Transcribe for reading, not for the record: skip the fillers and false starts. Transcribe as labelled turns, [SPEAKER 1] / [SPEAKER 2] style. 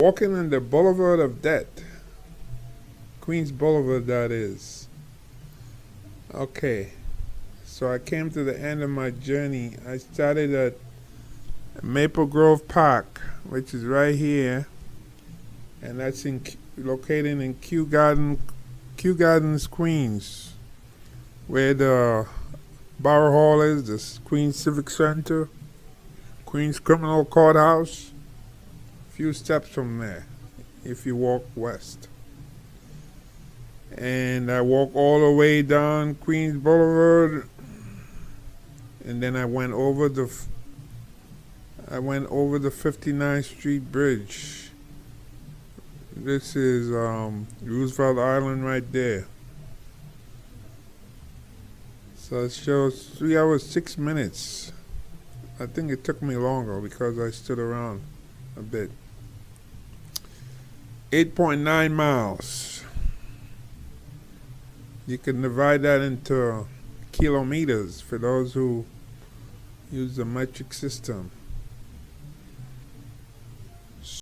[SPEAKER 1] Walking on the Boulevard of Death. Queens Boulevard, that is. Okay, so I came to the end of my journey. I started at Maple Grove Park, which is right here, and that's located in Kew Gardens, Queens, where the Borough Hall is, the Queens Civic Center, Queens Criminal Courthouse. Few steps from there if you walk west. And I walked all the way down Queens Boulevard, and then I went over the 59th Street Bridge. This is Roosevelt Island right there. So it shows 3 hours 6 minutes. I think it took me longer because I stood around a bit. 8.9 miles. You can divide that into kilometers for those who use the metric system.